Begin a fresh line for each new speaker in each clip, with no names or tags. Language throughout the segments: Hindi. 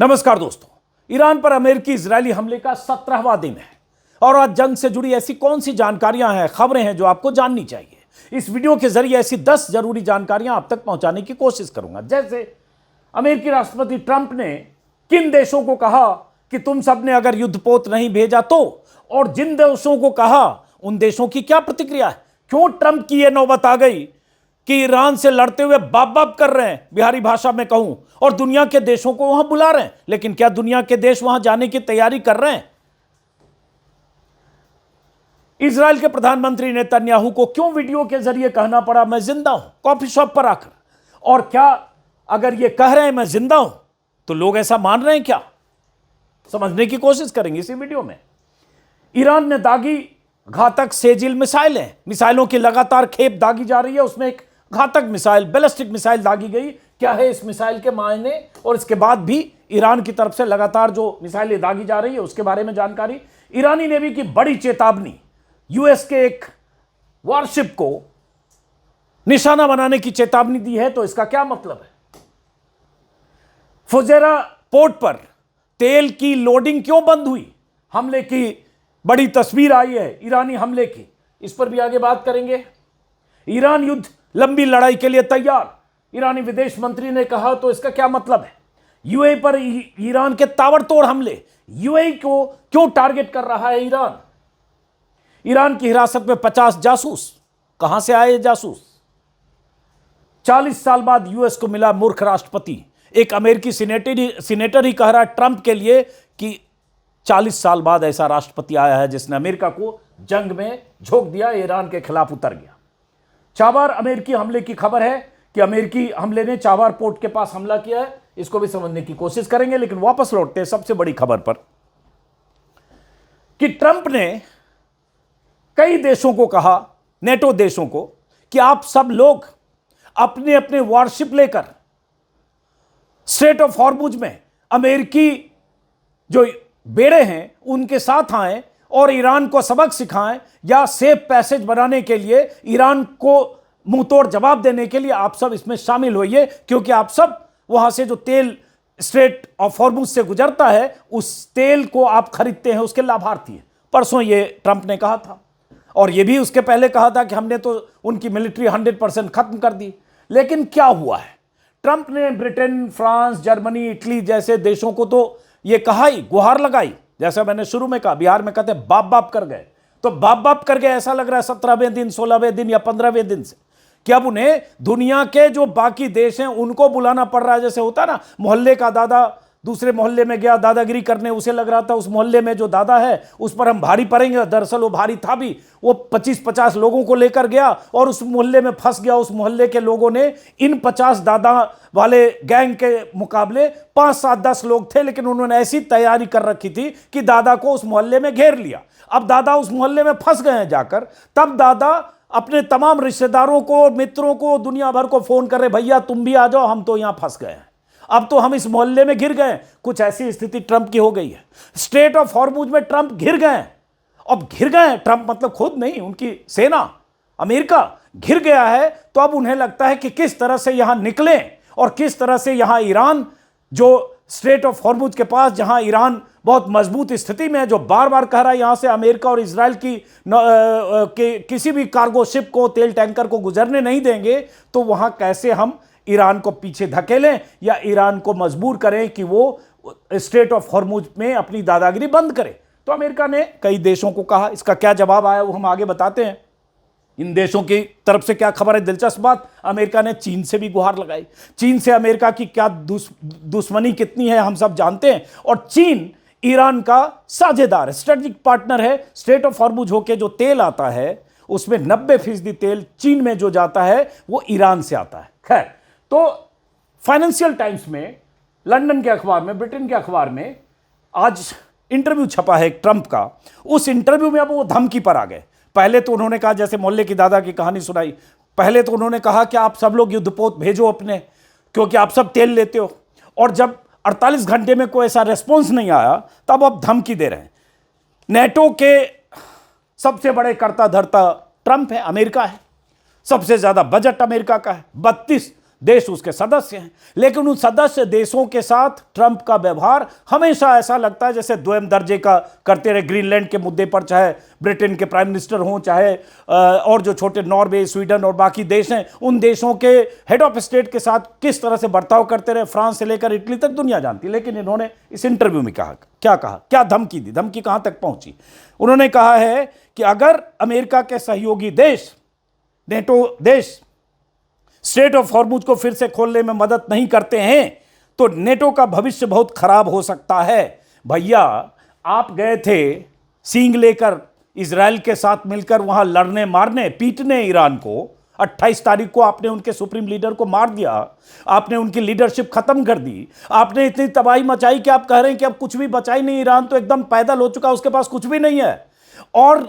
नमस्कार दोस्तों, ईरान पर अमेरिकी इजरायली हमले का 17वां दिन है और आज जंग से जुड़ी ऐसी कौन सी जानकारियां हैं, खबरें हैं जो आपको जाननी चाहिए। इस वीडियो के जरिए ऐसी 10 जरूरी जानकारियां आप तक पहुंचाने की कोशिश करूंगा। जैसे अमेरिकी राष्ट्रपति ट्रंप ने किन देशों को कहा कि तुम सबने अगर युद्धपोत नहीं भेजा तो, और जिन देशों को कहा उन देशों की क्या प्रतिक्रिया है। क्यों ट्रंप की यह नौबत आ गई कि ईरान से लड़ते हुए बाप बाप कर रहे हैं, बिहारी भाषा में कहूं, और दुनिया के देशों को वहां बुला रहे हैं। लेकिन क्या दुनिया के देश वहां जाने की तैयारी कर रहे हैं? इजराइल के प्रधानमंत्री नेतन्याहू को क्यों वीडियो के जरिए कहना पड़ा मैं जिंदा हूं कॉफी शॉप पर आकर? और क्या अगर ये कह रहे हैं मैं जिंदा हूं तो लोग ऐसा मान रहे हैं क्या? समझने की कोशिश करेंगे इसी वीडियो में। ईरान ने दागी घातक सेजिल मिसाइलें, मिसाइलों की लगातार खेप दागी जा रही है। उसमें एक घातक मिसाइल, बैलिस्टिक मिसाइल दागी गई। क्या है इस मिसाइल के मायने, और इसके बाद भी ईरान की तरफ से लगातार जो मिसाइलें दागी जा रही है उसके बारे में जानकारी। ईरानी नेवी की बड़ी चेतावनी, यूएस के एक वॉरशिप को निशाना बनाने की चेतावनी दी है। तो इसका क्या मतलब है? फुजेरा पोर्ट पर तेल की लोडिंग क्यों बंद हुई? हमले की बड़ी तस्वीर आई है, ईरानी हमले की, इस पर भी आगे बात करेंगे। ईरान युद्ध लंबी लड़ाई के लिए तैयार, ईरानी विदेश मंत्री ने कहा। तो इसका क्या मतलब है? यूएई पर ईरान के ताबड़तोड़ हमले, यूएई को क्यों टारगेट कर रहा है ईरान? ईरान की हिरासत में 50 जासूस, कहां से आए जासूस? 40 साल बाद यूएस को मिला मूर्ख राष्ट्रपति। एक अमेरिकी सीनेटर ही कह रहा है ट्रंप के लिए कि 40 साल बाद ऐसा राष्ट्रपति आया है जिसने अमेरिका को जंग में झोंक दिया, ईरान के खिलाफ उतर गया। चाबार अमेरिकी हमले की खबर है कि अमेरिकी हमले ने चाबार पोर्ट के पास हमला किया है। इसको भी समझने की कोशिश करेंगे। लेकिन वापस लौटते हैं सबसे बड़ी खबर पर कि ट्रंप ने कई देशों को कहा, नेटो देशों को, कि आप सब लोग अपने अपने वॉरशिप लेकर स्ट्रेट ऑफ हॉर्मुज में अमेरिकी जो बेड़े हैं उनके साथ आए और ईरान को सबक सिखाएं, या सेफ पैसेज बनाने के लिए ईरान को मुंहतोड़ जवाब देने के लिए आप सब इसमें शामिल होइए, क्योंकि आप सब वहां से जो तेल स्ट्रेट ऑफ हॉर्मुज से गुजरता है उस तेल को आप खरीदते हैं, उसके लाभार्थी हैं। परसों ये ट्रंप ने कहा था, और ये भी उसके पहले कहा था कि हमने तो उनकी मिलिट्री 100% खत्म कर दी। लेकिन क्या हुआ है? ट्रंप ने ब्रिटेन, फ्रांस, जर्मनी, इटली जैसे देशों को तो ये कहा ही, गुहार लगाई। जैसा मैंने शुरू में कहा, बिहार में कहते बाप बाप कर गए, तो बाप बाप कर गए ऐसा लग रहा है 17वें दिन, 16वें दिन या 15वें दिन से, कि अब उन्हें दुनिया के जो बाकी देश हैं उनको बुलाना पड़ रहा है। जैसे होता ना, मोहल्ले का दादा दूसरे मोहल्ले में गया दादागिरी करने, उसे लग रहा था उस मोहल्ले में जो दादा है उस पर हम भारी पड़ेंगे। दरअसल वो भारी था भी, वो 25-50 लोगों को लेकर गया और उस मोहल्ले में फंस गया। उस मोहल्ले के लोगों ने इन 50 दादा वाले गैंग के मुकाबले 5-7-10 लोग थे, लेकिन उन्होंने ऐसी तैयारी कर रखी थी कि दादा को उस मोहल्ले में घेर लिया। अब दादा उस मोहल्ले में फंस गए हैं जाकर, तब दादा अपने तमाम रिश्तेदारों को, मित्रों को, दुनिया भर को फोन कर रहे, भैया तुम भी आ जाओ, हम तो यहां फंस गए हैं, अब तो हम इस मोहल्ले में घिर गए। कुछ ऐसी स्थिति ट्रंप की हो गई है। स्ट्रेट ऑफ हॉर्मुज में ट्रंप घिर गए। अब घिर गए ट्रंप मतलब खुद नहीं, उनकी सेना, अमेरिका घिर गया है। तो अब उन्हें लगता है कि किस तरह से यहां निकले, और किस तरह से यहां ईरान, जो स्ट्रेट ऑफ हॉर्मुज के पास जहां ईरान बहुत मजबूत स्थिति में है, जो बार बार कह रहा है यहां से अमेरिका और इजराइल की किसी भी कार्गो शिप को, तेल टैंकर को गुजरने नहीं देंगे, तो वहां कैसे हम ईरान को पीछे धकेलें या ईरान को मजबूर करें कि वो स्ट्रेट ऑफ हॉर्मुज में अपनी दादागिरी बंद करे। तो अमेरिका ने कई देशों को कहा। इसका क्या जवाब आया वो हम आगे बताते हैं। इन देशों की तरफ से क्या खबर है? दिलचस्प बात, अमेरिका ने चीन से भी गुहार लगाई। चीन से अमेरिका की क्या दुश्मनी कितनी है हम सब जानते हैं, और चीन ईरान का साझेदार है, स्ट्रेटेजिक पार्टनर है। स्ट्रेट ऑफ हॉर्मुज होके जो तेल आता है उसमें 90% तेल चीन में जो जाता है वो ईरान से आता है। खैर, तो फाइनेंशियल टाइम्स में, लंदन के अखबार में, ब्रिटेन के अखबार में आज इंटरव्यू छपा है एक ट्रंप का। उस इंटरव्यू में अब वो धमकी पर आ गए। पहले तो उन्होंने कहा, जैसे मोहल्ले की दादा की कहानी सुनाई, पहले तो उन्होंने कहा कि आप सब लोग युद्धपोत भेजो अपने, क्योंकि आप सब तेल लेते हो। और जब 48 घंटे में कोई ऐसा रेस्पॉन्स नहीं आया तब अब धमकी दे रहे हैं। नेटो के सबसे बड़े कर्ता धर्ता ट्रंप है, अमेरिका है। सबसे ज्यादा बजट अमेरिका का है, देश उसके सदस्य हैं, लेकिन उन सदस्य देशों के साथ ट्रंप का व्यवहार हमेशा ऐसा लगता है जैसे द्वितीय दर्जे का करते रहे। ग्रीनलैंड के मुद्दे पर चाहे ब्रिटेन के प्राइम मिनिस्टर हों, चाहे और जो छोटे नॉर्वे, स्वीडन और बाकी देश हैं, उन देशों के हेड ऑफ स्टेट के साथ किस तरह से बर्ताव करते रहे, फ्रांस से लेकर इटली तक दुनिया जानती। लेकिन इन्होंने इस इंटरव्यू में कहा, क्या धमकी दी, धमकी कहां तक पहुंची। उन्होंने कहा है कि अगर अमेरिका के सहयोगी देश, नेटो देश स्ट्रेट ऑफ हॉर्मुज को फिर से खोलने में मदद नहीं करते हैं तो नेटो का भविष्य बहुत खराब हो सकता है। भैया, आप गए थे सींग लेकर इजराइल के साथ मिलकर वहां लड़ने, मारने, पीटने ईरान को। 28 तारीख को आपने उनके सुप्रीम लीडर को मार दिया, आपने उनकी लीडरशिप खत्म कर दी, आपने इतनी तबाही मचाई कि आप कह रहे हैं कि अब कुछ भी बचा ही नहीं, ईरान तो एकदम पैदल हो चुका, उसके पास कुछ भी नहीं है। और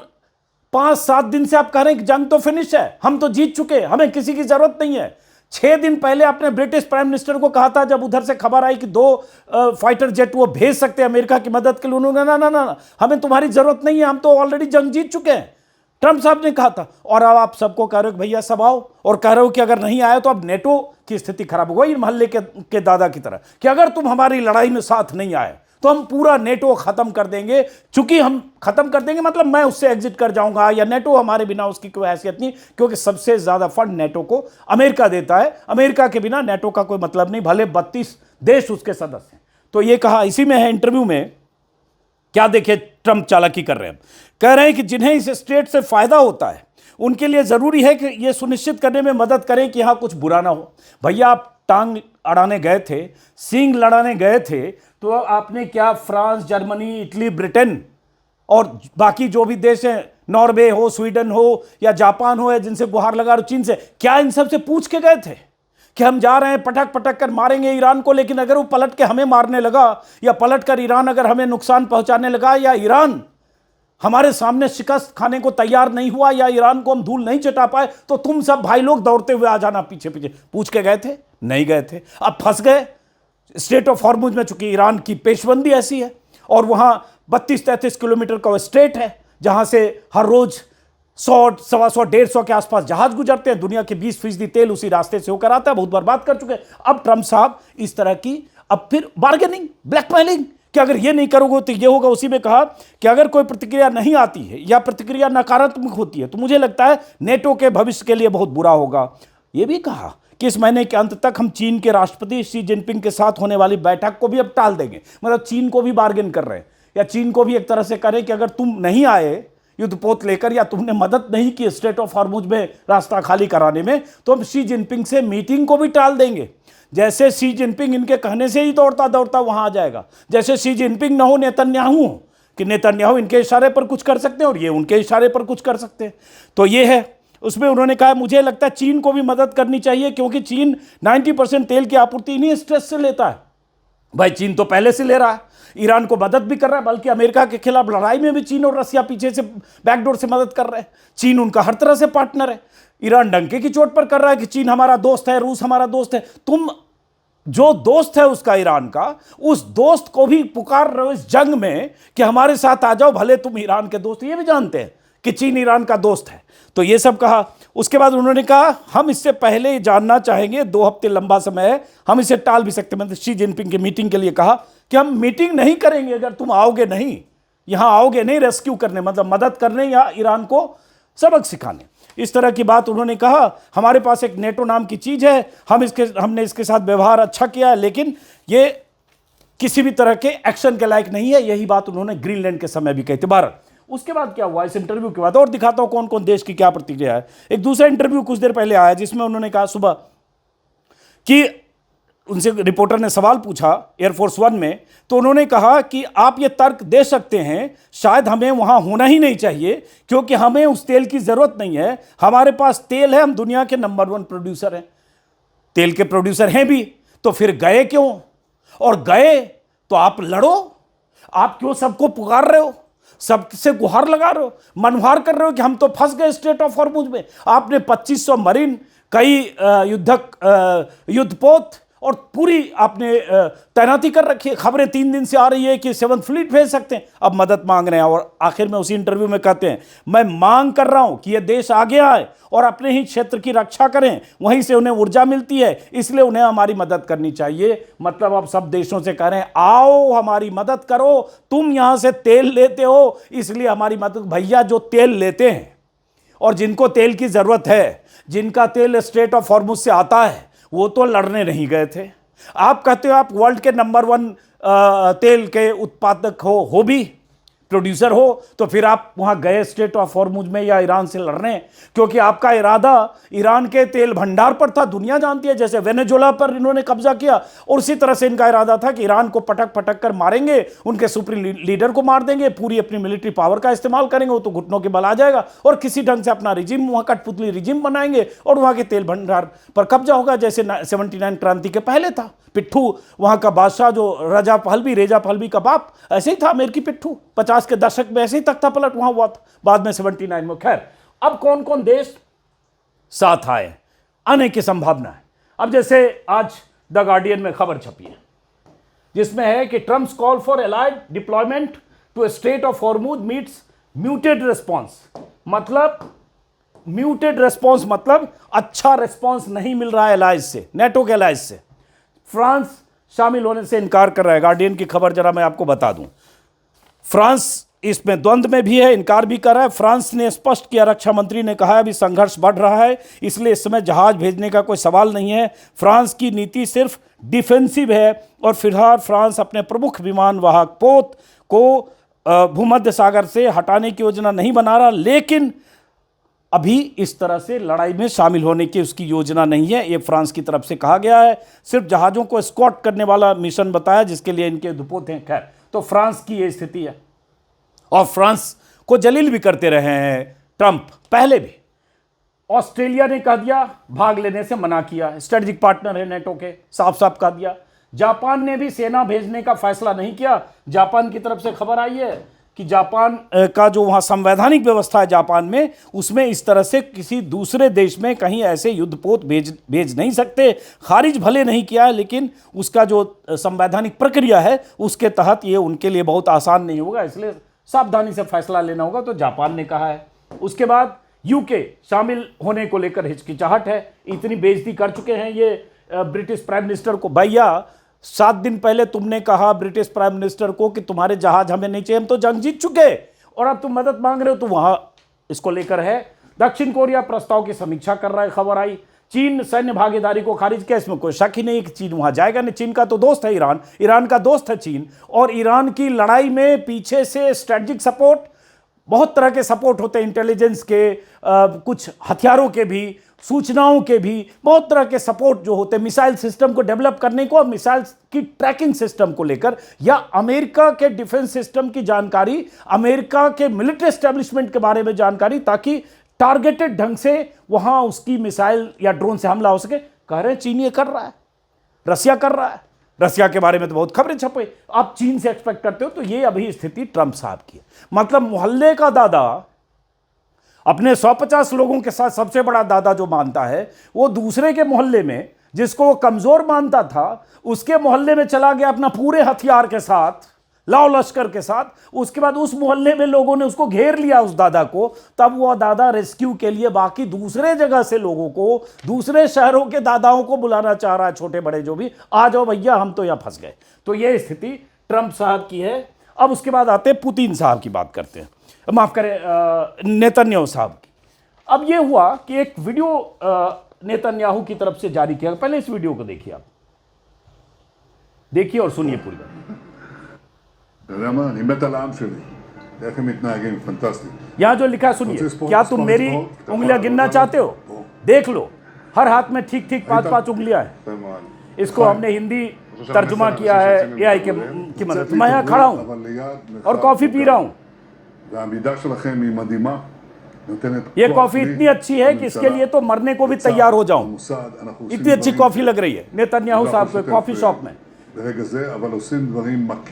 5-7 दिन से आप कह रहे हैं कि जंग तो फिनिश है, हम तो जीत चुके, हमें किसी की जरूरत नहीं है। 6 दिन पहले आपने ब्रिटिश प्राइम मिनिस्टर को कहा था, जब उधर से खबर आई कि 2 फाइटर जेट वो भेज सकते हैं अमेरिका की मदद के लिए, उन्होंने ना, हमें तुम्हारी जरूरत नहीं है, हम तो ऑलरेडी जंग जीत चुके हैं, ट्रंप साहब ने कहा था। और अब आप सबको कह रहे हो कि भैया सब आओ, और कह रहे हो कि अगर नहीं आए तो अब नेटो की स्थिति खराब होगी, मोहल्ले के दादा की तरह, कि अगर तुम हमारी लड़ाई में साथ नहीं आए तो हम पूरा नेटो खत्म कर देंगे। चूंकि हम खत्म कर देंगे मतलब मैं उससे एग्जिट कर जाऊंगा, या नेटो हमारे बिना उसकी कोई हैसियत नहीं, क्योंकि सबसे ज्यादा फंड नेटो को अमेरिका देता है, अमेरिका के बिना नेटो का कोई मतलब नहीं, भले 32 देश उसके सदस्य हैं। तो ये कहा, इसी में है इंटरव्यू में। क्या देखे ट्रंप चालाकी कर रहे हैं, कह रहे हैं कि जिन्हें इस स्टेट से फायदा होता है उनके लिए जरूरी है कि यह सुनिश्चित करने में मदद करें कि यहां कुछ बुरा ना हो। भैया, आप टांग अड़ाने गए थे, सींग लड़ाने गए थे, तो आपने क्या फ्रांस, जर्मनी, इटली, ब्रिटेन और बाकी जो भी देश हैं, नॉर्वे हो, स्वीडन हो या जापान हो, या जिनसे गुहार लगा रहे चीन से, क्या इन सब से पूछ के गए थे कि हम जा रहे हैं पटक पटक कर मारेंगे ईरान को, लेकिन अगर वो पलट के हमें मारने लगा, या पलट कर ईरान अगर हमें नुकसान पहुंचाने लगा, या ईरान हमारे सामने शिकस्त खाने को तैयार नहीं हुआ, या ईरान को हम धूल नहीं चटा पाए, तो तुम सब भाई लोग दौड़ते हुए आ जाना पीछे पीछे। पूछ के गए थे? नहीं गए थे। अब फंस गए स्ट्रेट ऑफ हॉर्मुज में, चूंकि ईरान की पेशबंदी ऐसी है और वहां 32-33 किलोमीटर का स्ट्रेट है जहां से हर रोज 100, 125, 150 के आसपास जहाज गुजरते हैं। दुनिया के 20% तेल उसी रास्ते से होकर आता है, बहुत बर्बाद कर चुके हैं। अब ट्रंप साहब इस तरह की अब फिर बार्गेनिंग, ब्लैकमेलिंग, कि अगर ये नहीं करोगे तो ये होगा। उसी में कहा कि अगर कोई प्रतिक्रिया नहीं आती है या प्रतिक्रिया नकारात्मक होती है तो मुझे लगता है नेटो के भविष्य के लिए बहुत बुरा होगा। यह भी कहा कि इस महीने के अंत तक हम चीन के राष्ट्रपति शी जिनपिंग के साथ होने वाली बैठक को भी अब टाल देंगे। मतलब चीन को भी बार्गेन कर रहे हैं, या चीन को भी एक तरह से करें कि अगर तुम नहीं आए युद्धपोत लेकर, या तुमने मदद नहीं की स्ट्रेट ऑफ हॉर्मुज में रास्ता खाली कराने में, तो हम शी जिनपिंग से मीटिंग को भी टाल देंगे। जैसे शी जिनपिंग इनके कहने से ही दौड़ता दौड़ता वहां आ जाएगा, जैसे शी जिनपिंग ना हो नेतन्याहू हो, कि नेतन्याहू इनके इशारे पर कुछ कर सकते हैं और ये उनके इशारे पर कुछ कर सकते हैं। तो ये है। उसमें उन्होंने कहा मुझे लगता है चीन को भी मदद करनी चाहिए, क्योंकि चीन 90% तेल की आपूर्ति इन्हीं स्ट्रेस से लेता है। भाई, चीन तो पहले से ले रहा है, ईरान को मदद भी कर रहा है, बल्कि अमेरिका के खिलाफ लड़ाई में भी चीन और रसिया पीछे से बैकडोर से मदद कर रहे हैं। चीन उनका हर तरह से पार्टनर है। ईरान डंके की चोट पर कर रहा है कि चीन हमारा दोस्त है, रूस हमारा दोस्त है। तुम जो दोस्त है उसका, ईरान का, उस दोस्त को भी पुकार रहे हो इस जंग में कि हमारे साथ आ जाओ, भले तुम ईरान के दोस्त। ये भी जानते हैं कि चीन ईरान का दोस्त है। तो ये सब कहा। उसके बाद उन्होंने कहा हम इससे पहले जानना चाहेंगे, 2 हफ्ते लंबा समय है, हम इसे टाल भी सकते हैं। मतलब शी जिनपिंग की मीटिंग के लिए कहा कि हम मीटिंग नहीं करेंगे अगर तुम आओगे नहीं, यहां आओगे नहीं रेस्क्यू करने, मतलब मदद करने या ईरान को सबक सिखाने। इस तरह की बात उन्होंने कहा। हमारे पास एक नेटो नाम की चीज है, हमने इसके साथ व्यवहार अच्छा किया, लेकिन ये किसी भी तरह के एक्शन के लायक नहीं है। यही बात उन्होंने ग्रीनलैंड के समय भी कही थी। भारत, उसके बाद क्या हुआ इस इंटरव्यू के बाद, और दिखाता हूं कौन कौन देश की क्या प्रतिक्रिया है। एक दूसरा इंटरव्यू कुछ देर पहले आया जिसमें उन्होंने कहा सुबह कि उनसे रिपोर्टर ने सवाल पूछा एयरफोर्स 1 में, तो उन्होंने कहा कि आप ये तर्क दे सकते हैं शायद हमें वहां होना ही नहीं चाहिए, क्योंकि हमें उस तेल की जरूरत नहीं है, हमारे पास तेल है, हम दुनिया के नंबर 1 प्रोड्यूसर हैं, तेल के प्रोड्यूसर हैं भी, तो फिर गए क्यों? और गए तो आप लड़ो, आप क्यों सबको पुकार रहे हो, सबसे गुहार लगा रहे हो, मनवार कर रहे हो कि हम तो फंस गए स्ट्रेट ऑफ हॉर्मुज में। आपने 2500 मरीन, कई युद्धपोत और पूरी आपने तैनाती कर रखी है। खबरें 3 दिन से आ रही है कि 7th फ्लीट भेज सकते हैं। अब मदद मांग रहे हैं और आखिर में उसी इंटरव्यू में कहते हैं मैं मांग कर रहा हूं कि यह देश आगे आए और अपने ही क्षेत्र की रक्षा करें, वहीं से उन्हें ऊर्जा मिलती है, इसलिए उन्हें हमारी मदद करनी चाहिए। मतलब अब सब देशों से कह रहे हैं आओ हमारी मदद करो, तुम यहां से तेल लेते हो इसलिए हमारी मदद। भैया जो तेल लेते हैं और जिनको तेल की जरूरत है, जिनका तेल स्ट्रेट ऑफ हॉर्मुज से आता है, वो तो लड़ने नहीं गए थे। आप कहते हो आप वर्ल्ड के नंबर 1 तेल के उत्पादक हो भी प्रोड्यूसर हो, तो फिर आप वहां गए स्ट्रेट ऑफ हॉर्मुज में या ईरान से लड़ने, क्योंकि आपका इरादा ईरान के तेल भंडार पर था। दुनिया जानती है जैसे वेनेजुएला पर इन्होंने कब्जा किया, और उसी तरह से इनका इरादा था कि ईरान को पटक पटक कर मारेंगे, उनके सुप्रीम लीडर को मार देंगे, पूरी अपनी मिलिट्री पावर का इस्तेमाल करेंगे, वो तो घुटनों के बल आ जाएगा, और किसी ढंग से अपना रिजिम वहां कठपुतली रिजिम बनाएंगे और वहां के तेल भंडार पर कब्जा होगा जैसे 79 क्रांति के पहले था। पिट्ठू वहां का बादशाह जो रेजा पहलवी का बाप, ऐसे ही था अमेरिकी पिट्ठू। 50 के दशक में ऐसे ही तख्ता पलट वहां हुआ था, बाद में 79 में। खैर, अब कौन कौन देश साथ आए, आने की संभावना है। अब जैसे आज द गार्डियन में खबर छपी है जिसमें है कि Trump's call for allied deployment to strait of Hormuz meets muted response. मतलब म्यूटेड रिस्पॉन्स मतलब अच्छा रिस्पॉन्स नहीं मिल रहा है एलाइज से, नेटो के एलाइज से। फ्रांस शामिल होने से इनकार कर रहा है। गार्डियन की खबर जरा मैं आपको बता दूं, फ्रांस इसमें द्वंद्व में भी है, इनकार भी कर रहा है। फ्रांस ने स्पष्ट किया, रक्षा मंत्री ने कहा अभी संघर्ष बढ़ रहा है, इसलिए इस समय जहाज भेजने का कोई सवाल नहीं है। फ्रांस की नीति सिर्फ डिफेंसिव है और फिलहाल फ्रांस अपने प्रमुख विमान वाहक पोत को भूमध्य सागर से हटाने की योजना नहीं बना रहा, लेकिन अभी इस तरह से लड़ाई में शामिल होने की उसकी योजना नहीं है, ये फ्रांस की तरफ से कहा गया है। सिर्फ जहाज़ों को एस्कॉर्ट करने वाला मिशन बताया जिसके लिए इनके दुपोत हैं। खैर, तो फ्रांस की ये स्थिति है और फ्रांस को जलील भी करते रहे हैं ट्रंप पहले भी। ऑस्ट्रेलिया ने कह दिया, भाग लेने से मना किया, स्ट्रेटेजिक पार्टनर है नेटो के, साफ साफ कह दिया। जापान ने भी सेना भेजने का फैसला नहीं किया। जापान की तरफ से खबर आई है कि जापान का जो वहाँ संवैधानिक व्यवस्था है जापान में, उसमें इस तरह से किसी दूसरे देश में कहीं ऐसे युद्धपोत भेज नहीं सकते। खारिज भले नहीं किया है, लेकिन उसका जो संवैधानिक प्रक्रिया है उसके तहत ये उनके लिए बहुत आसान नहीं होगा, इसलिए सावधानी से फैसला लेना होगा, तो जापान ने कहा है। उसके बाद यूके शामिल होने को लेकर हिचकिचाहट है। इतनी बेइज्जती कर चुके हैं ये ब्रिटिश प्राइम मिनिस्टर को। भैया 7 दिन पहले तुमने कहा ब्रिटिश प्राइम मिनिस्टर को कि तुम्हारे जहाज हमें नहीं चाहिए, हम तो जंग जीत चुके, और अब तुम मदद मांग रहे हो, तो वहां इसको लेकर है। दक्षिण कोरिया प्रस्ताव की समीक्षा कर रहा है, खबर आई। चीन सैन्य भागीदारी को खारिज किया, इसमें कोई शक ही नहीं कि चीन वहां जाएगा नहीं। चीन का तो दोस्त है ईरान, ईरान का दोस्त है चीन, और ईरान की लड़ाई में पीछे से स्ट्रेटेजिक सपोर्ट, बहुत तरह के सपोर्ट होते हैं, इंटेलिजेंस के, कुछ हथियारों के भी, सूचनाओं के भी, बहुत तरह के सपोर्ट जो होते हैं मिसाइल सिस्टम को डेवलप करने को, मिसाइल की ट्रैकिंग सिस्टम को लेकर, या अमेरिका के डिफेंस सिस्टम की जानकारी, अमेरिका के मिलिट्री एस्टेब्लिशमेंट के बारे में जानकारी, ताकि टारगेटेड ढंग से वहां उसकी मिसाइल या ड्रोन से हमला हो सके। कह रहे हैं चीन ये कर रहा है, रसिया कर रहा है। रसिया के बारे में तो बहुत खबरें छपे, आप चीन से एक्सपेक्ट करते हो, तो ये अभी स्थिति ट्रंप साहब की है। मतलब मोहल्ले का दादा अपने 150 लोगों के साथ सबसे बड़ा दादा जो मानता है, वो दूसरे के मोहल्ले में जिसको वो कमजोर मानता था, उसके मोहल्ले में चला गया अपना पूरे हथियार के साथ, लाओ लश्कर के साथ। उसके बाद उस मोहल्ले में लोगों ने उसको घेर लिया, उस दादा को। तब वो दादा रेस्क्यू के लिए बाकी दूसरे जगह से लोगों को, दूसरे शहरों के दादाओं को बुलाना चाह रहा है, छोटे बड़े जो भी, आ जाओ भैया हम तो यहां फंस गए। तो ये स्थिति ट्रंप साहब की है। अब उसके बाद आते हैं पुतिन साहब की बात करते हैं, माफ करें नेतन्याहू साहब की। अब ये हुआ कि एक वीडियो नेतन्याहू की तरफ से जारी किया। पहले इस वीडियो को देखिए, आप देखिए और सुनिए पूरी बात। यहां जो लिखा है सुनिए, क्या तुम मेरी उंगलियां गिनना चाहते हो? देख लो, हर हाथ में ठीक ठीक 5-5 उंगलियां हैं। इसको हमने हिंदी तर्जुमा किया है एआई की मदद से। मैं यहाँ खड़ा हूं और कॉफी पी रहा हूं। ये कॉफी इतनी अच्छी है कि इसके लिए तो मरने को भी तैयार हो जाऊं, इतनी अच्छी कॉफी लग रही है। नेतन्याहू साहब को कॉफी शॉप में,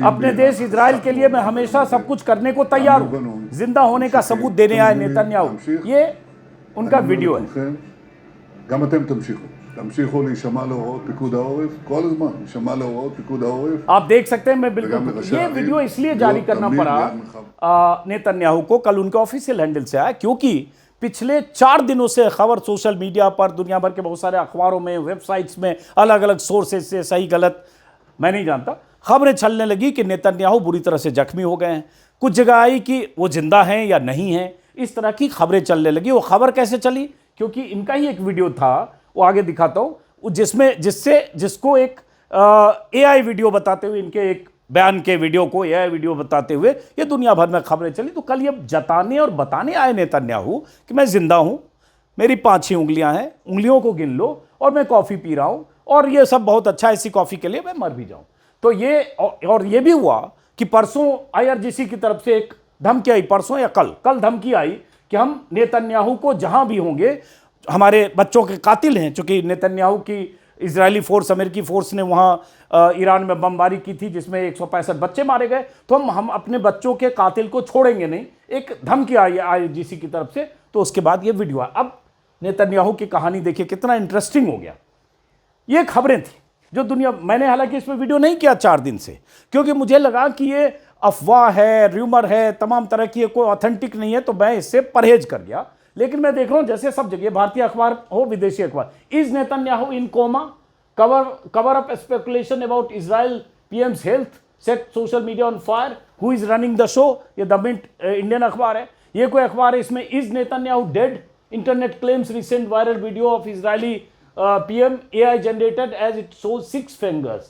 अपने देश इजराइल के लिए मैं हमेशा सब कुछ करने को तैयार हूं, जिंदा होने का सबूत देने आए नेतन्याहू। ये उनका वीडियो है।
תמשיכו להישמע להוראות פיקוד העורף, כל הזמן להישמע להוראות פיקוד העורף.
आप देख सकते हैं, मैं बिल्कुल ये वीडियो इसलिए जारी करना पड़ा नेतन्याहू को, कल उनके ऑफिशियल हैंडल से आया, क्योंकि पिछले 4 दिनों से खबर सोशल मीडिया पर, दुनिया भर के बहुत सारे अखबारों में, वेबसाइट्स में, अलग अलग सोर्सेज से, सही गलत मैं नहीं जानता, खबरें चलने लगी कि नेतन्याहू बुरी तरह से जख्मी हो गए हैं। कुछ जगह आई कि वो जिंदा हैं या नहीं हैं, इस तरह की खबरें चलने लगी। वो खबर कैसे चली? क्योंकि इनका ही एक वीडियो था, वो आगे दिखाता हूं, जिसको एक एआई वीडियो बताते हुए, इनके एक बयान के वीडियो को एआई वीडियो बताते हुए ये दुनिया भर में खबरें चली। तो कल ये जताने और बताने आए नेतन्याहू कि मैं जिंदा हूं, मेरी 5-6 उंगलियां हैं, उंगलियों को गिन लो, और मैं कॉफी पी रहा हूं, और ये सब बहुत अच्छा है, इसी कॉफी के लिए मैं मर भी जाऊं। तो ये और ये भी हुआ कि परसों आईआरजीसी की तरफ से एक धमकी आई, परसों या कल धमकी आई कि हम नेतन्याहू को जहां भी होंगे, हमारे बच्चों के कातिल हैं, चूंकि नेतन्याहू की इजरायली फोर्स, अमेरिकी फोर्स ने वहां ईरान में बमबारी की थी जिसमें 165 बच्चे मारे गए, तो हम अपने बच्चों के कातिल को छोड़ेंगे नहीं, एक धमकी आई आईआरजीसी की तरफ से। तो उसके बाद ये वीडियो आया। अब नेतन्याहू की कहानी देखिए कितना इंटरेस्टिंग हो गया। ये खबरें थी जो दुनिया, मैंने हालांकि इस पर वीडियो नहीं किया 4 दिन से, क्योंकि मुझे लगा कि ये अफवाह है, र्यूमर है, तमाम तरह की, कोई ऑथेंटिक नहीं है, तो मैं इससे परहेज कर गया। लेकिन मैं देख रहा हूं जैसे सब जगह, भारतीय अखबार हो, विदेशी अखबार, is Netanyahu in coma, cover up speculation about Israel PM's health, set social media on fire, who is running the show. ये द मिंट इंडियन अखबार है, ये कोई अखबार है। इसमें is Netanyahu dead, internet claims recent viral video of Israeli PM AI generated as it shows 6 fingers,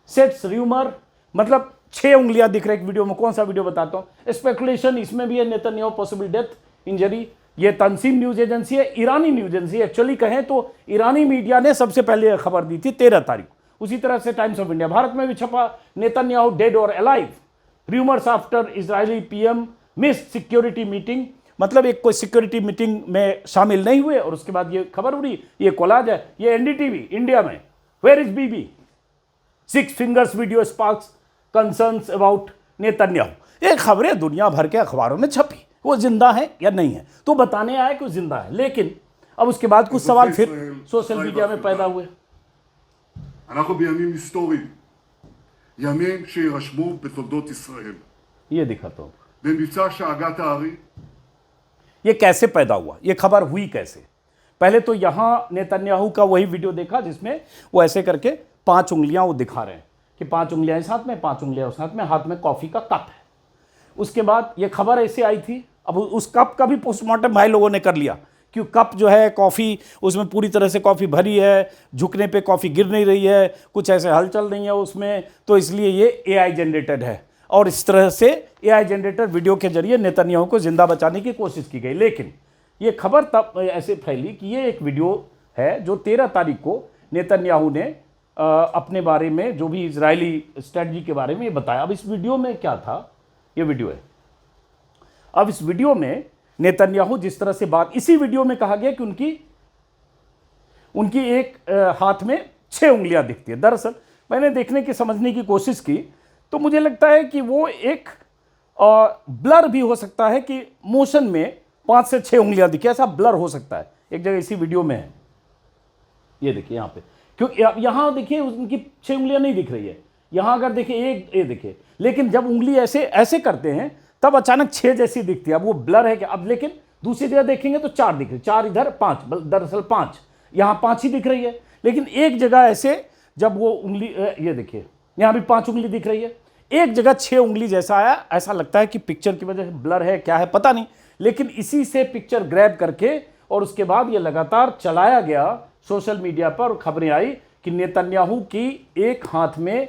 sets rumour, मतलब 6 उंगलियां दिख रही है वीडियो में। कौन सा वीडियो बताता हूं? स्पेकुलेशन इसमें भी है, नेतन्याहू पॉसिबल डेथ इंजरी। ये तंसीम न्यूज एजेंसी है, ईरानी न्यूज एजेंसी एक्चुअली कहें तो ईरानी मीडिया ने सबसे पहले खबर दी थी 13 तारीख। उसी तरह से टाइम्स ऑफ इंडिया, भारत में भी छपा, नेतन्याहू डेड और alive, rumours after Israeli PM miss security meeting, मतलब एक कोई सिक्योरिटी मीटिंग में शामिल नहीं हुए, और उसके बाद ये खबर उड़ी। ये कोलाज है, ये एनडीटीवी इंडिया में, where is Bibi, 6 fingers video sparks concerns about Netanyahu. ये खबरें दुनिया भर के अखबारों में छपी, वो जिंदा है या नहीं है, तो बताने आए कि वो जिंदा है। लेकिन अब उसके बाद कुछ सवाल फिर सोशल मीडिया में पैदा हुए।
אנחנו בימים היסטוריים, ימים שירשמו בתולדות ישראל.
ये दिखाता हूं
במבצע שאגת הארי,
ये कैसे पैदा हुआ, ये खबर हुई कैसे। पहले तो यहां नेतन्याहू का वही वीडियो देखा जिसमें वो ऐसे करके 5 उंगलियां वो दिखा रहे हैं कि 5 उंगलियां इस हाथ में, 5 उंगलियां उस हाथ में, हाथ में कॉफी का कप है। उसके बाद ये खबर ऐसे आई थी। अब उस कप का भी पोस्टमार्टम भाई लोगों ने कर लिया, कि कप जो है कॉफ़ी, उसमें पूरी तरह से कॉफ़ी भरी है, झुकने पे कॉफ़ी गिर नहीं रही है, कुछ ऐसे हलचल नहीं है उसमें, तो इसलिए ये AI जनरेटेड है। और इस तरह से AI जनरेटेड वीडियो के जरिए नेतन्याहू को जिंदा बचाने की कोशिश की गई। लेकिन ये खबर तब ऐसे फैली कि ये एक वीडियो है जो 13 तारीख को नेतन्याहू ने अपने बारे में, जो भी इजरायली स्ट्रेटजी के बारे में ये बताया। अब इस वीडियो में क्या था, ये वीडियो है। अब इस वीडियो में नेतन्याहू जिस तरह से बात, इसी वीडियो में कहा गया कि उनकी एक हाथ में 6 उंगलियां दिखती है। दरअसल मैंने देखने की, समझने की कोशिश की, तो मुझे लगता है कि वो एक ब्लर भी हो सकता है कि मोशन में 5 से 6 उंगलियां दिखे, ऐसा ब्लर हो सकता है। एक जगह इसी वीडियो में है, ये देखिए यहाँ पे, क्योंकि यहां देखिए उनकी 6 उंगलियां नहीं दिख रही है। यहां अगर देखिए एक, ये देखिए, लेकिन जब उंगली ऐसे ऐसे करते हैं तब अचानक 6 जैसी दिखती है। अब वो ब्लर है कि अब, लेकिन दूसरी जगह देखेंगे तो 4 दिख रही, 4 इधर, 5, दरअसल 5 यहां 5 ही दिख रही है। लेकिन एक जगह ऐसे जब वो उंगली, ये देखिए यहां भी 5 उंगली दिख रही है, एक जगह 6 उंगली जैसा आया। ऐसा लगता है कि पिक्चर की वजह से ब्लर है, क्या है पता नहीं, लेकिन इसी से पिक्चर ग्रैब करके और उसके बाद ये लगातार चलाया गया सोशल मीडिया पर। खबरें आई कि नेतन्याहू की एक हाथ में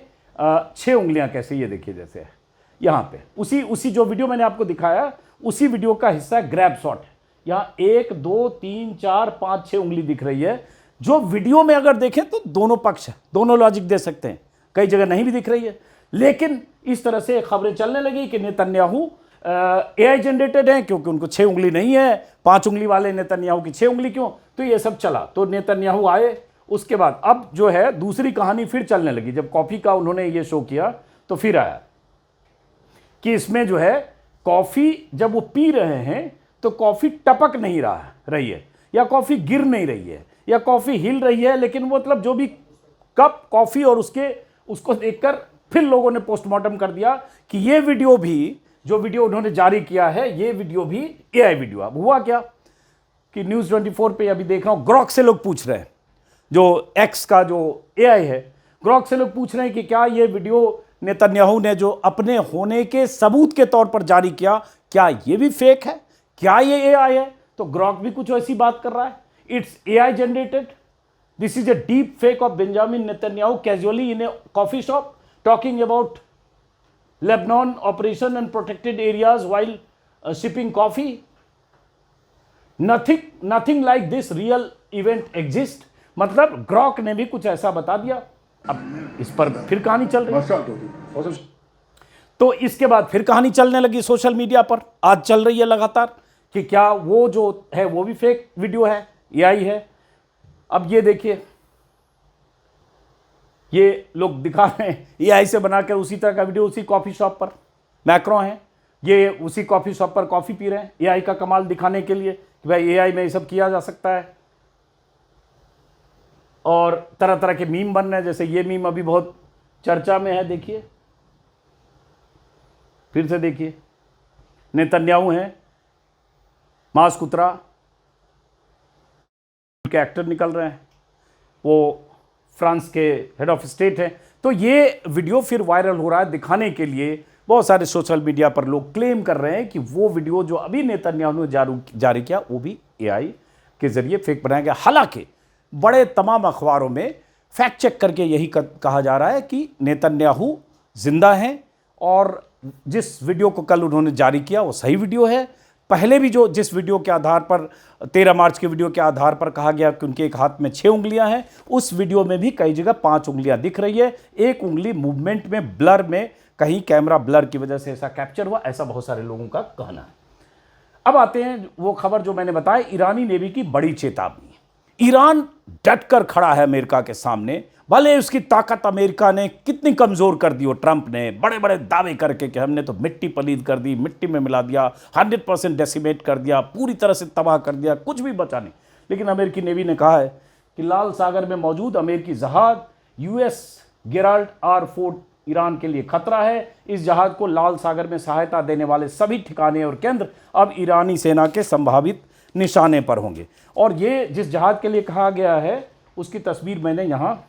6 उंगलियां कैसे, ये देखिए जैसे है यहाँ पे, उसी जो वीडियो मैंने आपको दिखाया, उसी वीडियो का हिस्सा ग्रैब शॉट है। यहाँ 1 2 3 4 5 6 उंगली दिख रही है। जो वीडियो में अगर देखें तो दोनों पक्ष है, दोनों लॉजिक दे सकते हैं, कई जगह नहीं भी दिख रही है। लेकिन इस तरह से खबरें चलने लगी कि नेतन्याहू AI जनरेटेड है, क्योंकि उनको 6 उंगली नहीं है, 5 उंगली वाले नेतन्याहू की 6 उंगली क्यों, तो ये सब चला। तो नेतन्याहू आए, उसके बाद अब जो है दूसरी कहानी फिर चलने लगी। जब कॉफ़ी का उन्होंने ये शो किया तो फिर आया कि इसमें जो है कॉफ़ी जब वो पी रहे हैं तो कॉफ़ी टपक नहीं रही है, या कॉफ़ी गिर नहीं रही है, या कॉफ़ी हिल रही है, लेकिन वो मतलब जो भी कप कॉफ़ी और उसको देखकर फिर लोगों ने पोस्टमार्टम कर दिया कि ये वीडियो भी, जो वीडियो उन्होंने जारी किया है, ये वीडियो भी एआई वीडियो। अब हुआ क्या कि न्यूज़ 24 पे अभी देख रहा हूँ, ग्रॉक से लोग पूछ रहे हैं, जो एक्स का जो एआई है, ग्रॉक से लोग पूछ रहे हैं कि क्या ये वीडियो नेतन्याहू ने जो अपने होने के सबूत के तौर पर जारी किया, क्या ये भी फेक है, क्या ये एआई है? तो ग्रॉक भी कुछ ऐसी बात कर रहा है, it's AI generated, this is a deep fake of Benjamin Netanyahu casually in A coffee shop talking about Lebanon operation and protected areas while shipping coffee. Nothing like this real event exist. मतलब ग्रॉक ने भी कुछ ऐसा बता दिया। अब इस पर फिर कहानी चल रही है, तो इसके बाद फिर कहानी चलने लगी सोशल मीडिया पर, आज चल रही है लगातार कि क्या वो जो है वो भी फेक वीडियो है, एआई है। अब ये देखिए, ये लोग दिखा रहे हैं एआई से बनाकर उसी तरह का वीडियो उसी कॉफी शॉप पर, मैक्रो हैं, ये उसी कॉफी शॉप पर कॉफी पी रहे हैं एआई का कमाल दिखाने के लिए कि भाई एआई में ये सब किया जा सकता है। और तरह तरह के मीम बन रहे हैं, जैसे ये मीम अभी बहुत चर्चा में है, देखिए फिर से देखिए, नेतन्याहू हैं, मास्क उतरा, के एक्टर निकल रहे हैं, वो फ्रांस के हेड ऑफ स्टेट हैं। तो ये वीडियो फिर वायरल हो रहा है दिखाने के लिए, बहुत सारे सोशल मीडिया पर लोग क्लेम कर रहे हैं कि वो वीडियो जो अभी नेतन्याहू ने जारी किया वो भी एआई के जरिए फेक बनाया गया। हालांकि बड़े तमाम अखबारों में फैक्ट चेक करके यही कहा जा रहा है कि नेतन्याहू जिंदा हैं और जिस वीडियो को कल उन्होंने जारी किया वो सही वीडियो है। पहले भी जिस वीडियो के आधार पर 13 मार्च के वीडियो के आधार पर कहा गया कि उनके एक हाथ में 6 उंगलियां हैं, उस वीडियो में भी कई जगह 5 उंगलियां दिख रही है, एक उंगली मूवमेंट में ब्लर में, कहीं कैमरा ब्लर की वजह से ऐसा कैप्चर हुआ, ऐसा बहुत सारे लोगों का कहना है। अब आते हैं वो खबर जो मैंने बताया, ईरानी नेवी की बड़ी चेतावनी। ईरान डटकर खड़ा है अमेरिका के सामने, भले उसकी ताकत अमेरिका ने कितनी कमजोर कर दी हो, ट्रंप ने बड़े बड़े दावे करके कि हमने तो मिट्टी पलीद कर दी, मिट्टी में मिला दिया, 100% डेसिमेट कर दिया, पूरी तरह से तबाह कर दिया, कुछ भी बचा नहीं। लेकिन अमेरिकी नेवी ने कहा है कि लाल सागर में मौजूद अमेरिकी जहाज US Gerald R Ford Iran के लिए खतरा है। इस जहाज को लाल सागर में सहायता देने वाले सभी ठिकाने और केंद्र अब ईरानी सेना के संभावित निशाने पर होंगे। और ये जिस जहाज के लिए कहा गया है उसकी तस्वीर मैंने यहाँ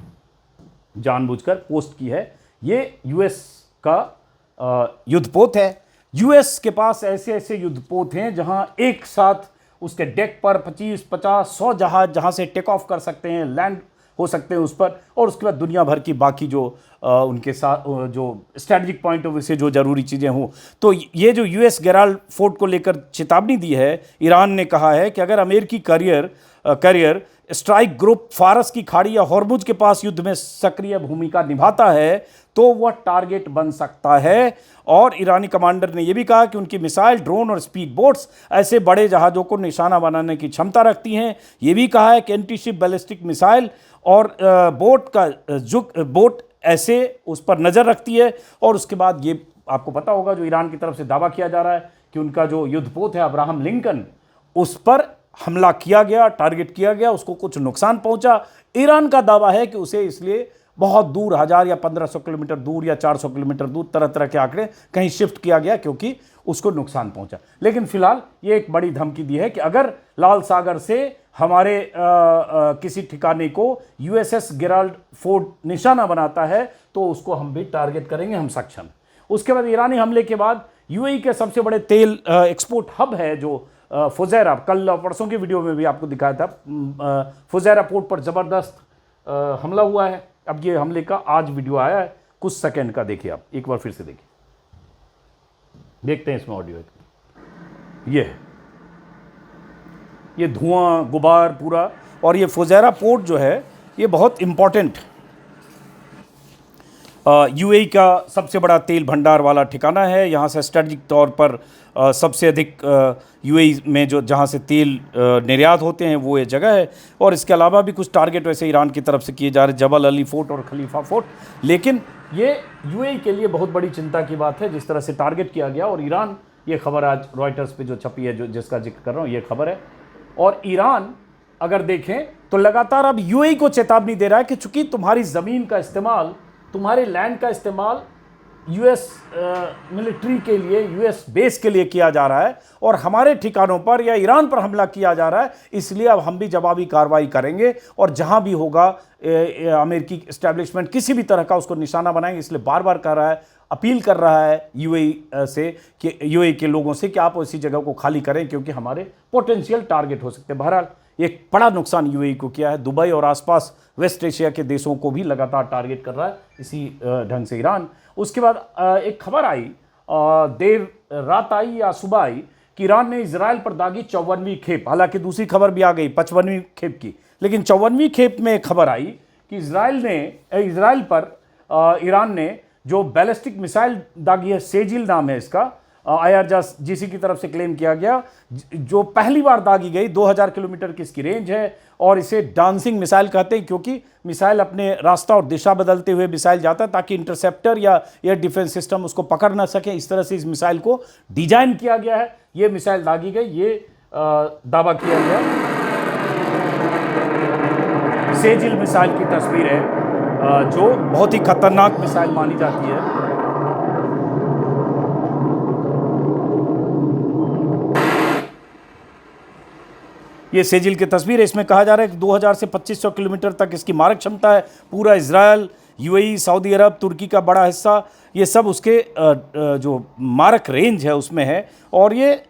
जानबूझकर पोस्ट की है। ये यूएस का युद्धपोत है। यूएस के पास ऐसे ऐसे युद्धपोत हैं जहां एक साथ उसके डेक पर 25, 50, 100 जहाज जहां से टेक ऑफ कर सकते हैं, लैंड हो सकते हैं उस पर, और उसके बाद दुनिया भर की बाकी जो उनके साथ जो स्ट्रैटेजिक पॉइंट ऑफ व्यू से जो ज़रूरी चीज़ें हों। तो ये जो यूएस गेराल्ड फोर्ड को लेकर चेतावनी दी है, ईरान ने कहा है कि अगर अमेरिकी करियर स्ट्राइक ग्रुप फारस की खाड़ी या हॉर्मुज के पास युद्ध में सक्रिय भूमिका निभाता है तो वह टारगेट बन सकता है। और ईरानी कमांडर ने यह भी कहा कि उनकी मिसाइल, ड्रोन और स्पीड बोट्स ऐसे बड़े जहाज़ों को निशाना बनाने की क्षमता रखती हैं। यह भी कहा है कि एंटी शिप बैलिस्टिक मिसाइल और बोट ऐसे उस पर नज़र रखती है। और उसके बाद ये आपको पता होगा जो ईरान की तरफ से दावा किया जा रहा है कि उनका जो युद्धपोत है अब्राहम लिंकन, उस पर हमला किया गया, टारगेट किया गया, उसको कुछ नुकसान पहुंचा। ईरान का दावा है कि उसे इसलिए बहुत दूर 1000 या 1500 किलोमीटर दूर या 400 किलोमीटर दूर, तरह तरह के आंकड़े कहीं शिफ्ट किया गया क्योंकि उसको नुकसान पहुंचा। लेकिन फिलहाल ये एक बड़ी धमकी दी है कि अगर लाल सागर से हमारे किसी ठिकाने को यूएसएस गेराल्ड फोर्ड निशाना बनाता है तो उसको हम भी टारगेट करेंगे, हम सक्षम। उसके बाद ईरानी हमले के बाद यूएई के सबसे बड़े तेल एक्सपोर्ट हब है जो फुजैरा, कल परसों की वीडियो में भी आपको दिखाया था, फुजैरा पोर्ट पर ज़बरदस्त हमला हुआ है। अब ये हमले का आज वीडियो आया है, कुछ सेकंड का, देखिए आप एक बार फिर से देखिए, देखते हैं इसमें ऑडियो। ये धुआं गुबार पूरा, और ये फुजैरा पोर्ट जो है ये बहुत इम्पॉर्टेंट यूएई का सबसे बड़ा तेल भंडार वाला ठिकाना है। यहाँ से स्ट्रेटजिक तौर पर सबसे अधिक यूएई में जो जहाँ से तेल निर्यात होते हैं वो ये जगह है। और इसके अलावा भी कुछ टारगेट वैसे ईरान की तरफ से किए जा रहे, जबल अली फोर्ट और खलीफा फोर्ट। लेकिन ये यूएई के लिए बहुत बड़ी चिंता की बात है जिस तरह से टारगेट किया गया। और ईरान, ये खबर आज रॉयटर्स पे जो छपी है, जो जिसका जिक्र कर रहा हूँ, ये खबर है। और ईरान अगर देखें तो लगातार अब यूएई को चेतावनी दे रहा है कि चूंकि तुम्हारी ज़मीन का इस्तेमाल, तुम्हारे लैंड का इस्तेमाल यूएस मिलिट्री के लिए, यूएस बेस के लिए किया जा रहा है और हमारे ठिकानों पर या ईरान पर हमला किया जा रहा है, इसलिए अब हम भी जवाबी कार्रवाई करेंगे और जहां भी होगा अमेरिकी एस्टैब्लिशमेंट किसी भी तरह का उसको निशाना बनाएंगे। इसलिए बार बार कर रहा है, अपील कर रहा है यूएई से कि यूएई के लोगों से कि आप ऐसी जगह को खाली करें क्योंकि हमारे पोटेंशियल टारगेट हो सकते हैं। बहरहाल एक बड़ा नुकसान यूएई को किया है। दुबई और आसपास वेस्ट एशिया के देशों को भी लगातार टारगेट कर रहा है इसी ढंग से ईरान। उसके बाद एक खबर आई, देर रात आई या सुबह आई, कि ईरान ने इजराइल पर दागी 54वीं खेप। हालांकि दूसरी खबर भी आ गई 55वीं खेप की, लेकिन 54वीं खेप में एक खबर आई कि इजराइल पर ईरान ने जो बैलिस्टिक मिसाइल दागी है, सेजिल नाम है इसका, IRGC की तरफ से क्लेम किया गया, जो पहली बार दागी गई। 2000 किलोमीटर की इसकी रेंज है और इसे डांसिंग मिसाइल कहते हैं क्योंकि मिसाइल अपने रास्ता और दिशा बदलते हुए मिसाइल जाता है ताकि इंटरसेप्टर या एयर डिफेंस सिस्टम उसको पकड़ ना सके। इस तरह से इस मिसाइल को डिजाइन किया गया है। ये मिसाइल दागी गई, ये दावा किया गया। सेजिल मिसाइल की तस्वीर है जो बहुत ही खतरनाक मिसाइल मानी जाती है। ये सेजिल की तस्वीर है। इसमें कहा जा रहा है कि 2000 से 2500 किलोमीटर तक इसकी मारक क्षमता है। पूरा इजराइल, यूएई, सऊदी अरब, तुर्की का बड़ा हिस्सा, ये सब उसके जो मारक रेंज है उसमें है। और ये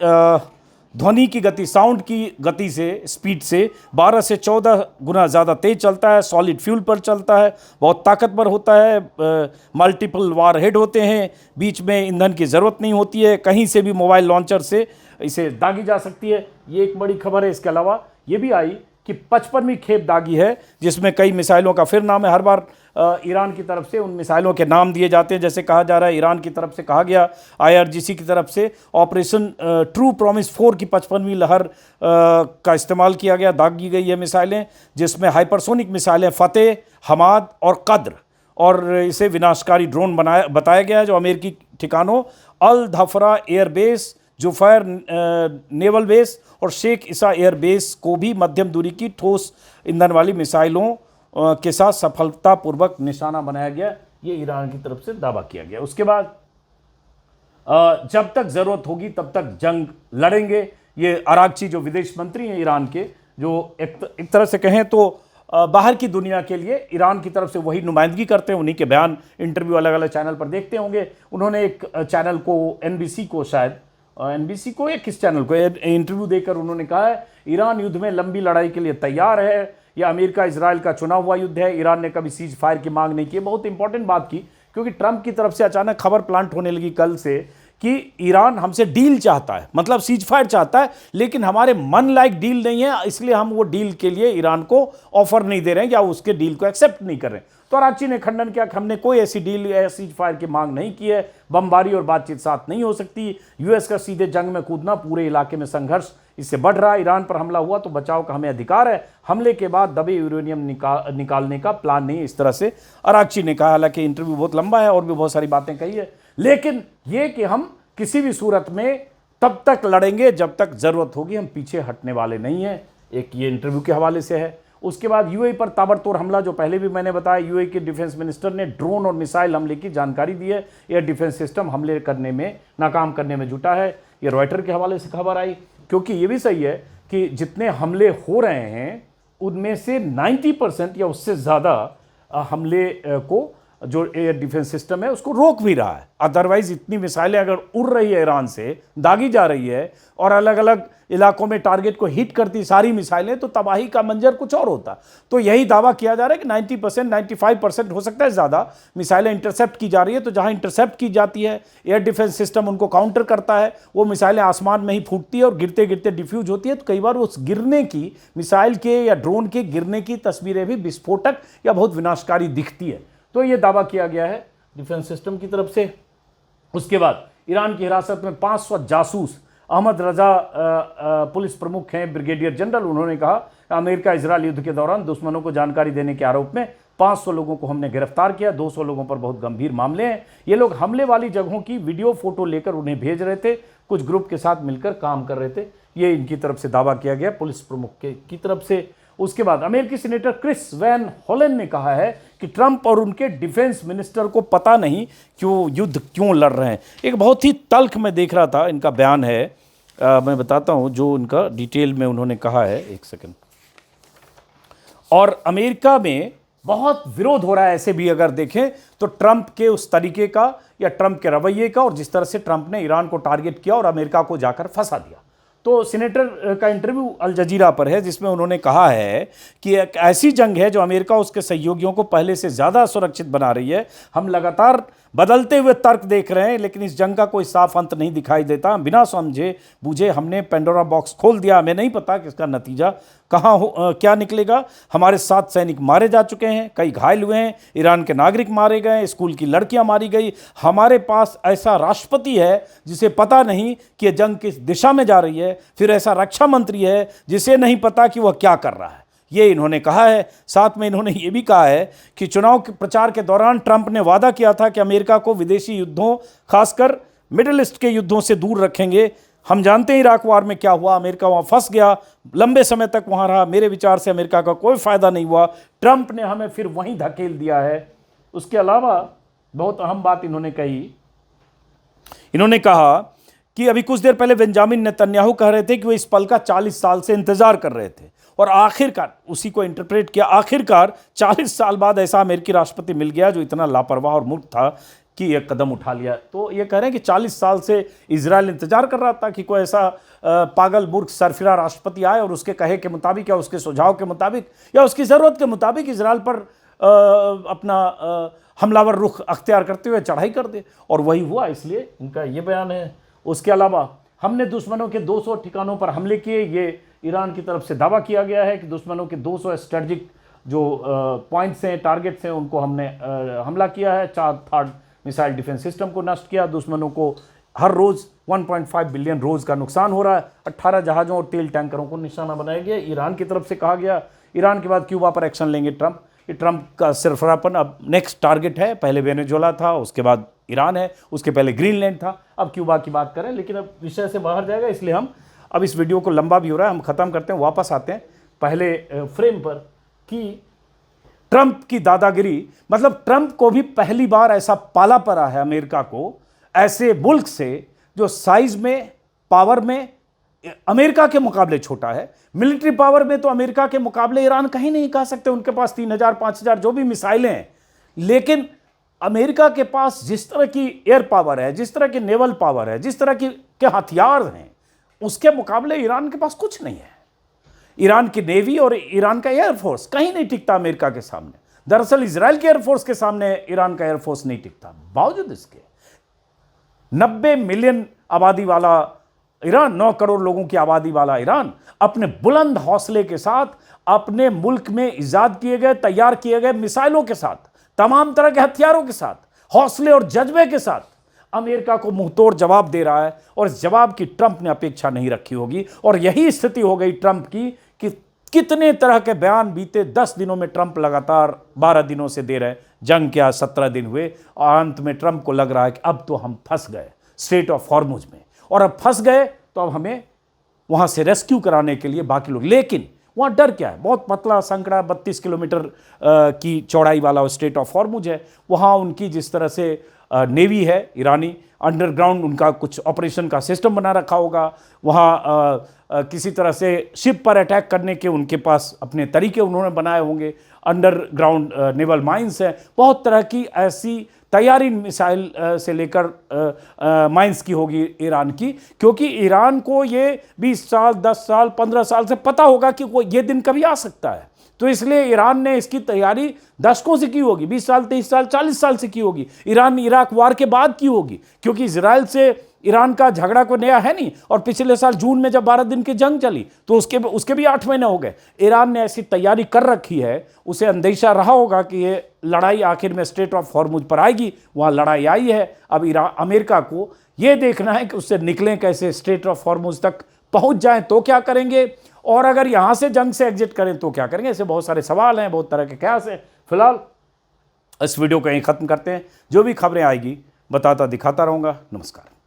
ध्वनि की गति, साउंड की गति से, स्पीड से 12 से 14 गुना ज़्यादा तेज चलता है। सॉलिड फ्यूल पर चलता है, बहुत ताकतवर होता है। मल्टीपल वार हेड होते हैं, बीच में ईंधन की ज़रूरत नहीं होती है। कहीं से भी मोबाइल लॉन्चर से इसे दागी जा सकती है। ये एक बड़ी खबर है। इसके अलावा ये भी आई कि 55वीं खेप दागी है, जिसमें कई मिसाइलों का फिर नाम है। हर बार ईरान की तरफ से उन मिसाइलों के नाम दिए जाते हैं। जैसे कहा जा रहा है, ईरान की तरफ से कहा गया, IRGC की तरफ से ऑपरेशन ट्रू प्रॉमिस 4 की 55वीं लहर का इस्तेमाल किया गया, दागी गई ये मिसाइलें, जिसमें हाइपरसोनिक मिसाइलें फतेह, हमाद और कद्र, और इसे विनाशकारी ड्रोन बताया गया है जो अमेरिकी ठिकानों अल धफरा एयरबेस, जुफैर नेवल बेस और शेख ईसा एयरबेस को भी मध्यम दूरी की ठोस ईंधन वाली मिसाइलों के साथ सफलतापूर्वक निशाना बनाया गया। ये ईरान की तरफ से दावा किया गया। उसके बाद जब तक ज़रूरत होगी तब तक जंग लड़ेंगे। ये अरागची जो विदेश मंत्री हैं ईरान के, जो एक तरह से कहें तो बाहर की दुनिया के लिए ईरान की तरफ से वही नुमाइंदगी करते हैं। उन्हीं के बयान, इंटरव्यू अलग अलग चैनल पर देखते होंगे। उन्होंने एक चैनल को, NBC को, शायद NBC को या किस चैनल को इंटरव्यू देकर उन्होंने कहा है ईरान युद्ध में लंबी लड़ाई के लिए तैयार है। यह अमेरिका इजराइल का चुना हुआ युद्ध है। ईरान ने कभी सीज फायर की मांग नहीं की। बहुत इंपॉर्टेंट बात की, क्योंकि ट्रंप की तरफ से अचानक खबर प्लांट होने लगी कल से कि ईरान हमसे डील चाहता है, मतलब सीज फायर चाहता है, लेकिन हमारे मन लायक डील नहीं है, इसलिए हम वो डील के लिए ईरान को ऑफर नहीं दे रहे हैं या उसके डील को एक्सेप्ट नहीं कर रहे हैं। तो अरागची ने खंडन किया कि हमने कोई ऐसी डील या सीज फायर की मांग नहीं की है। बमबारी और बातचीत साथ नहीं हो सकती। यूएस का सीधे जंग में कूदना, पूरे इलाके में संघर्ष इससे बढ़ रहा है। ईरान पर हमला हुआ तो बचाव का हमें अधिकार है। हमले के बाद दबे यूरेनियम निकालने का प्लान नहीं, इस तरह से अरागची ने कहा। हालांकि इंटरव्यू बहुत लंबा है और भी बहुत सारी बातें कही है, लेकिन ये कि हम किसी भी सूरत में तब तक लड़ेंगे जब तक जरूरत होगी, हम पीछे हटने वाले नहीं हैं। एक ये इंटरव्यू के हवाले से है। उसके बाद यूएई पर ताबड़तोड़ हमला, जो पहले भी मैंने बताया, यूएई के डिफेंस मिनिस्टर ने ड्रोन और मिसाइल हमले की जानकारी दी है। एयर डिफेंस सिस्टम हमले करने में, नाकाम करने में जुटा है। ये रॉयटर के हवाले से खबर आई, क्योंकि ये भी सही है कि जितने हमले हो रहे हैं उनमें से 90% या उससे ज़्यादा हमले को जो एयर डिफेंस सिस्टम है उसको रोक भी रहा है। अदरवाइज इतनी मिसाइलें अगर उड़ रही है ईरान से, दागी जा रही है और अलग अलग इलाकों में टारगेट को हिट करती सारी मिसाइलें, तो तबाही का मंजर कुछ और होता। तो यही दावा किया जा रहा है कि 90%, 95% हो सकता है ज़्यादा मिसाइलें इंटरसेप्ट की जा रही है। तो जहां इंटरसेप्ट की जाती है, एयर डिफेंस सिस्टम उनको काउंटर करता है, वो मिसाइलें आसमान में ही फूटती है और गिरते गिरते डिफ्यूज होती है। तो कई बार उस गिरने की, मिसाइल के या ड्रोन के गिरने की तस्वीरें भी विस्फोटक या बहुत विनाशकारी दिखती है। तो ये दावा किया गया है डिफेंस सिस्टम की तरफ से। उसके बाद ईरान की हिरासत में 500 जासूस, अहमद रजा पुलिस प्रमुख हैं, ब्रिगेडियर जनरल, उन्होंने कहा अमेरिका इजराइल युद्ध के दौरान दुश्मनों को जानकारी देने के आरोप में 500 लोगों को हमने गिरफ्तार किया। 200 लोगों पर बहुत गंभीर मामले हैं। ये लोग हमले वाली जगहों की वीडियो फोटो लेकर उन्हें भेज रहे थे, कुछ ग्रुप के साथ मिलकर काम कर रहे थे। ये इनकी तरफ से दावा किया गया पुलिस प्रमुख की तरफ से। उसके बाद अमेरिकी सीनेटर क्रिस वैन होलेन ने कहा है कि ट्रंप और उनके डिफेंस मिनिस्टर को पता नहीं कि वो युद्ध क्यों लड़ रहे हैं। एक बहुत ही तल्ख में देख रहा था, इनका बयान है, मैं बताता हूं जो उनका डिटेल में उन्होंने कहा है। एक सेकंड। और अमेरिका में बहुत विरोध हो रहा है, ऐसे भी अगर देखें तो ट्रंप के उस तरीके का या ट्रंप के रवैये का, और जिस तरह से ट्रंप ने ईरान को टारगेट किया और अमेरिका को जाकर फंसा दिया। तो सीनेटर का इंटरव्यू अल जजीरा पर है, जिसमें उन्होंने कहा है कि एक ऐसी जंग है जो अमेरिका उसके सहयोगियों को पहले से ज़्यादा सुरक्षित बना रही है। हम लगातार बदलते हुए तर्क देख रहे हैं, लेकिन इस जंग का कोई साफ अंत नहीं दिखाई देता। बिना समझे बूझे हमने पेंडोरा बॉक्स खोल दिया। हमें नहीं पता कि इसका नतीजा क्या निकलेगा। हमारे 7 सैनिक मारे जा चुके हैं, कई घायल हुए हैं, ईरान के नागरिक मारे गए, स्कूल की लड़कियां मारी गई। हमारे पास ऐसा राष्ट्रपति है जिसे पता नहीं कि यह जंग किस दिशा में जा रही है। फिर ऐसा रक्षा मंत्री है जिसे नहीं पता कि वह क्या कर रहा है। ये इन्होंने कहा है। साथ में इन्होंने ये भी कहा है कि चुनाव के प्रचार के दौरान ट्रंप ने वादा किया था कि अमेरिका को विदेशी युद्धों, खासकर मिडिल ईस्ट के युद्धों से दूर रखेंगे। हम जानते हैं इराक वार में क्या हुआ, अमेरिका वहाँ फंस गया, लंबे समय तक वहाँ रहा। मेरे विचार से अमेरिका का कोई फायदा नहीं हुआ। ट्रंप ने हमें फिर वहीं धकेल दिया है। उसके अलावा बहुत अहम बात इन्होंने कही, इन्होंने कहा कि अभी कुछ देर पहले बेंजामिन नेतन्याहू कह रहे थे कि वो इस पल का 40 साल से इंतजार कर रहे थे, और आखिरकार उसी को इंटरप्रेट किया, आखिरकार 40 साल बाद ऐसा अमेरिकी राष्ट्रपति मिल गया जो इतना लापरवाह और मूर्ख था कि यह कदम उठा लिया। तो ये कह रहे हैं कि 40 साल से इजराइल इंतजार कर रहा था कि कोई ऐसा पागल मूर्ख सरफिरा राष्ट्रपति आए और उसके कहे के मुताबिक या उसके सुझाव के मुताबिक या उसकी ज़रूरत के मुताबिक इजराइल पर अपना हमलावर रुख अख्तियार करते हुए चढ़ाई कर दे, और वही हुआ। इसलिए इनका ये बयान है। उसके अलावा हमने दुश्मनों के 200 ठिकानों पर हमले किए। ये ईरान की तरफ से दावा किया गया है कि दुश्मनों के 200 स्ट्रेटजिक जो पॉइंट्स हैं, टारगेट्स हैं, उनको हमने हमला किया है। 4 थर्ड मिसाइल डिफेंस सिस्टम को नष्ट किया। दुश्मनों को हर रोज़ 1.5 बिलियन रोज़ का नुकसान हो रहा है। 18 जहाज़ों और तेल टैंकरों को निशाना बनाया गया। ईरान की तरफ से कहा गया, ईरान के बाद क्यूबा पर एक्शन लेंगे ट्रंप। कि ट्रंप का सरफरापन अब नेक्स्ट टारगेट है। पहले वेनेजुएला था, उसके बाद ईरान है, उसके पहले ग्रीनलैंड था, अब क्यूबा की बात करें। लेकिन अब विषय से बाहर जाएगा, इसलिए हम अब इस वीडियो को लंबा भी हो रहा है, हम ख़त्म करते हैं, वापस आते हैं पहले फ्रेम पर कि ट्रंप की दादागिरी। मतलब ट्रंप को भी पहली बार ऐसा पाला पड़ा है अमेरिका को, ऐसे मुल्क से जो साइज में, पावर में अमेरिका के मुकाबले छोटा है। मिलिट्री पावर में तो अमेरिका के मुकाबले ईरान कहीं नहीं कह सकते, उनके पास 3000 5000 जो भी मिसाइलें हैं। लेकिन अमेरिका के पास जिस तरह की एयर पावर है, जिस तरह की नेवल पावर है, जिस तरह के हथियार हैं, उसके मुकाबले ईरान के पास कुछ नहीं है। ईरान की नेवी और ईरान का एयरफोर्स कहीं नहीं टिकता अमेरिका के सामने। दरअसल इजराइल के एयरफोर्स के सामने ईरान का एयरफोर्स नहीं टिकता। बावजूद इसके 90 मिलियन आबादी वाला ईरान, 9 करोड़ लोगों की आबादी वाला ईरान अपने बुलंद हौसले के साथ, अपने मुल्क में इजाद किए गए, तैयार किए गए मिसाइलों के साथ, तमाम तरह के हथियारों के साथ, हौसले और जज्बे के साथ अमेरिका को मुंहतोड़ जवाब दे रहा है। और इस जवाब की ट्रंप ने अपेक्षा नहीं रखी होगी। और यही स्थिति हो गई ट्रंप की कि कितने तरह के बयान बीते 10 दिनों में ट्रंप लगातार 12 दिनों से दे रहे। जंग क्या 17 दिन हुए, और अंत में ट्रंप को लग रहा है कि अब तो हम फंस गए स्ट्रेट ऑफ हॉर्मुज में, और अब फंस गए तो अब हमें वहां से रेस्क्यू कराने के लिए बाकी लोग। लेकिन वहाँ डर क्या है? बहुत पतला संकड़ा 32 किलोमीटर की चौड़ाई वाला स्ट्रेट ऑफ हॉर्मुज है। वहाँ उनकी जिस तरह से नेवी है ईरानी, अंडरग्राउंड उनका कुछ ऑपरेशन का सिस्टम बना रखा होगा। वहाँ किसी तरह से शिप पर अटैक करने के उनके पास अपने तरीके उन्होंने बनाए होंगे। अंडरग्राउंड नेवल माइंस हैं, बहुत तरह की ऐसी तैयारी मिसाइल से लेकर माइंस की होगी ईरान की, क्योंकि ईरान को ये 20 साल 10 साल 15 साल से पता होगा कि वो ये दिन कभी आ सकता है। तो इसलिए ईरान ने इसकी तैयारी दशकों से की होगी, 20 साल 23 साल 40 साल से की होगी। ईरान इराक वार के बाद की होगी, क्योंकि इजराइल से ईरान का झगड़ा कोई नया है नहीं। और पिछले साल जून में जब 12 दिन की जंग चली तो उसके भी 8 महीने हो गए। ईरान ने ऐसी तैयारी कर रखी है, उसे अंदेशा रहा होगा कि ये लड़ाई आखिर में स्ट्रेट ऑफ हॉर्मुज पर आएगी। वहाँ लड़ाई आई है, अब अमेरिका को ये देखना है कि उससे निकलें कैसे, स्ट्रेट ऑफ हॉर्मुज तक पहुँच जाएँ तो क्या करेंगे, और अगर यहाँ से जंग से एग्जिट करें तो क्या करेंगे। ऐसे बहुत सारे सवाल हैं, बहुत तरह के कयास हैं। फिलहाल इस वीडियो को यहीं ख़त्म करते हैं। जो भी खबरें आएगी बताता दिखाता रहूँगा। नमस्कार।